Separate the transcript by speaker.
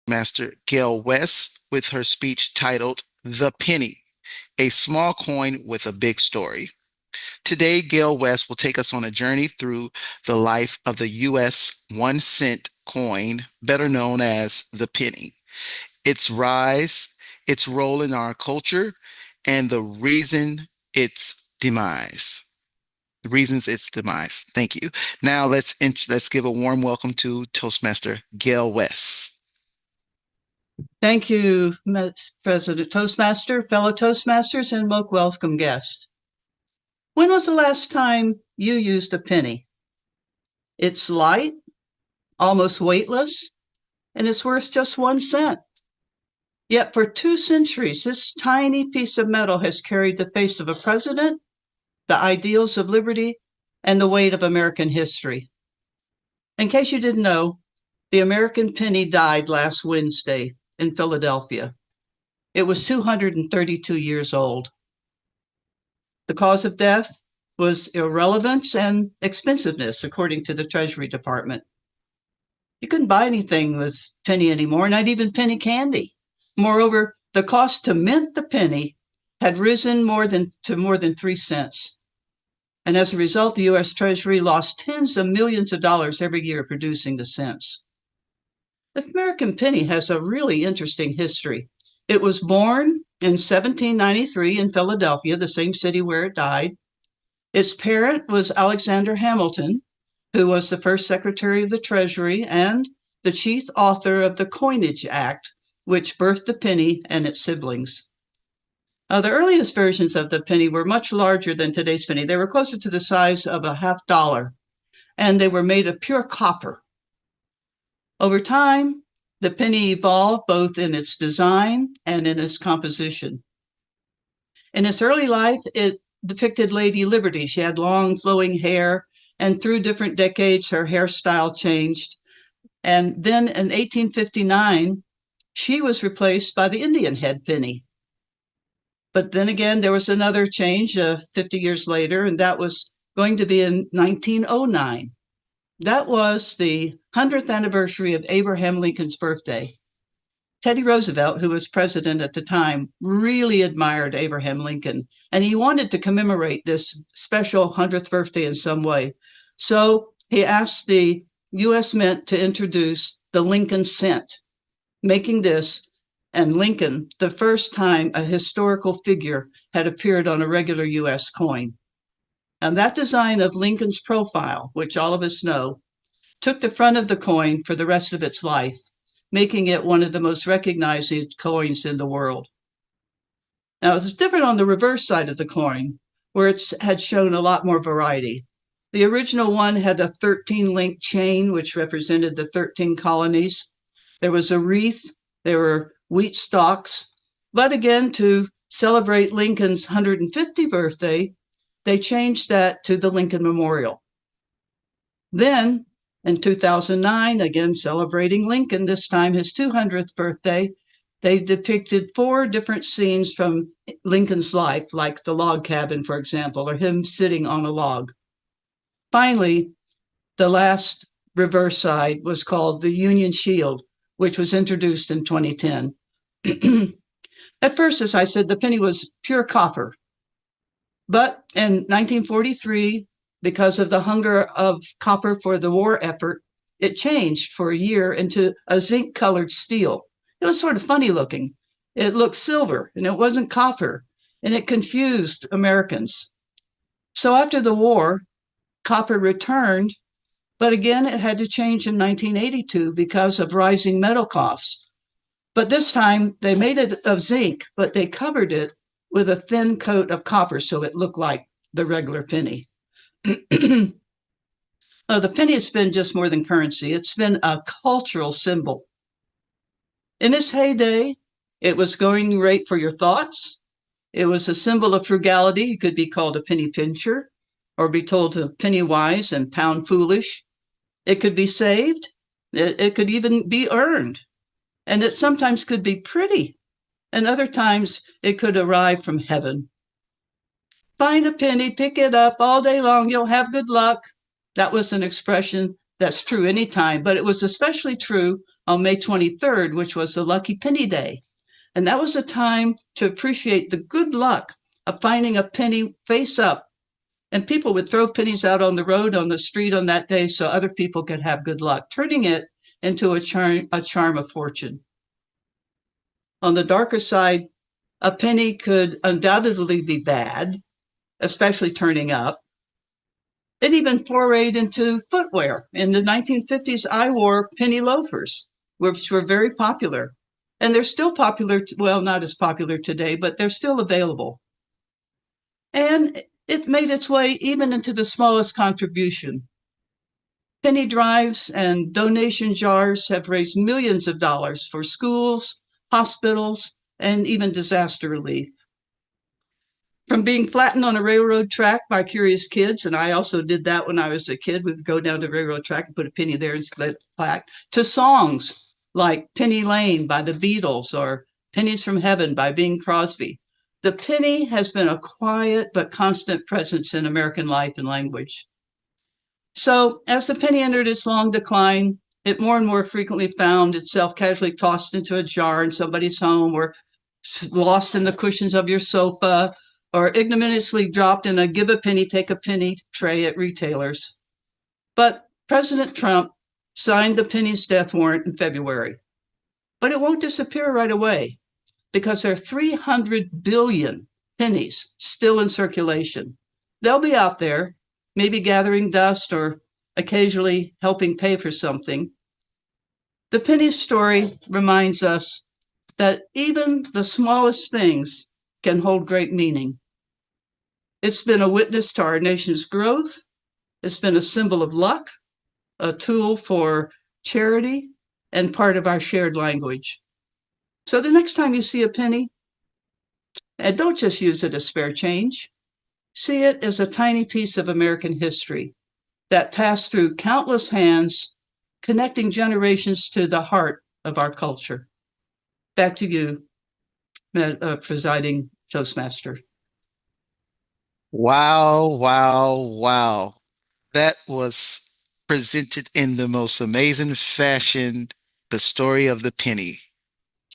Speaker 1: Master Gail West with her speech titled The Penny, a small coin with a big story. Today, Gail West will take us on a journey through the life of the U.S. 1 cent coin, better known as the penny, its rise, its role in our culture, and the reason its demise. The reasons its demise. Thank you. Now let's give a warm welcome to Toastmaster Gail West.
Speaker 2: Thank you, President Toastmaster, fellow Toastmasters, and most welcome guests. When was the last time you used a penny? It's light, almost weightless, and it's worth just 1 cent. Yet for 2 centuries, this tiny piece of metal has carried the face of a president, the ideals of liberty, and the weight of American history. In case you didn't know, the American penny died last Wednesday in Philadelphia. It was 232 years old. The cause of death was irrelevance and expensiveness, according to the Treasury Department. You couldn't buy anything with penny anymore, not even penny candy. Moreover, the cost to mint the penny had risen to more than 3 cents. And as a result, the U.S. Treasury lost tens of millions of dollars every year producing the cents. The American penny has a really interesting history. It was born in 1793 in Philadelphia, the same city where it died. Its parent was Alexander Hamilton, who was the first Secretary of the Treasury and the chief author of the Coinage Act, which birthed the penny and its siblings. The earliest versions of the penny were much larger than today's penny. They were closer to the size of a $50, and they were made of pure copper. Over time, the penny evolved both in its design and in its composition. In its early life, it depicted Lady Liberty. She had long flowing hair, and through different decades, her hairstyle changed. And then in 1859, she was replaced by the Indian head penny. But then again, there was another change 50 years later, and that was going to be in 1909. That was the 100th anniversary of Abraham Lincoln's birthday. Teddy Roosevelt, who was president at the time, really admired Abraham Lincoln, and he wanted to commemorate this special 100th birthday in some way. So he asked the U.S. Mint to introduce the Lincoln cent, making this and Lincoln the first time a historical figure had appeared on a regular U.S. coin. And that design of Lincoln's profile, which all of us know, took the front of the coin for the rest of its life, making it one of the most recognized coins in the world. Now, it's different on the reverse side of the coin, where it had shown a lot more variety. The original one had a 13-link chain, which represented the 13 colonies. There was a wreath, there were wheat stalks, but again, to celebrate Lincoln's 150th birthday, they changed that to the Lincoln Memorial. Then, in 2009, again celebrating Lincoln, this time his 200th birthday, they depicted 4 different scenes from Lincoln's life, like the log cabin, for example, or him sitting on a log. Finally, the last reverse side was called the Union Shield, which was introduced in 2010. At first, as I said, the penny was pure copper. But in 1943, because of the hunger of copper for the war effort, it changed for a year into a zinc-colored steel. It was sort of funny looking. It looked silver, and it wasn't copper, and it confused Americans. So after the war, copper returned, but again, it had to change in 1982 because of rising metal costs. But this time, they made it of zinc, but they covered it with a thin coat of copper so it looked like the regular penny. The penny has been just more than currency. It's been a cultural symbol. In its heyday, it was going rate for your thoughts. It was a symbol of frugality. You could be called a penny pincher or be told to penny wise and pound foolish. It could be saved. It could even be earned. And it sometimes could be pretty. And other times it could arrive from heaven. Find a penny, pick it up all day long, you'll have good luck. That was an expression that's true anytime, but it was especially true on May 23rd, which was the Lucky Penny Day. And that was a time to appreciate the good luck of finding a penny face up. And people would throw pennies out on the road, on the street on that day so other people could have good luck, turning it into a charm of fortune. On the darker side, a penny could undoubtedly be bad, especially turning up. It even forayed into footwear. In the 1950s, I wore penny loafers, which were very popular. And they're still popular, well, not as popular today, but they're still available. And it made its way even into the smallest contribution. Penny drives and donation jars have raised millions of dollars for schools, hospitals, and even disaster relief. From being flattened on a railroad track by curious kids, and I also did that when I was a kid. We'd go down the railroad track and put a penny there and let it plaque, to songs like Penny Lane by the Beatles or Pennies from Heaven by Bing Crosby. The penny has been a quiet but constant presence in American life and language. So, as the penny entered its long decline, it more and more frequently found itself casually tossed into a jar in somebody's home or lost in the cushions of your sofa or ignominiously dropped in a give a penny, take a penny tray at retailers. But President Trump signed the penny's death warrant in February. But it won't disappear right away because there are 300 billion pennies still in circulation. They'll be out there, maybe gathering dust or occasionally helping pay for something. The penny story reminds us that even the smallest things can hold great meaning. It's been a witness to our nation's growth. It's been a symbol of luck, a tool for charity, and part of our shared language. So the next time you see a penny, and don't just use it as spare change, see it as a tiny piece of American history that passed through countless hands, connecting generations to the heart of our culture. Back to you, presiding Toastmaster.
Speaker 1: Wow, wow, wow. That was presented in the most amazing fashion, the story of the penny.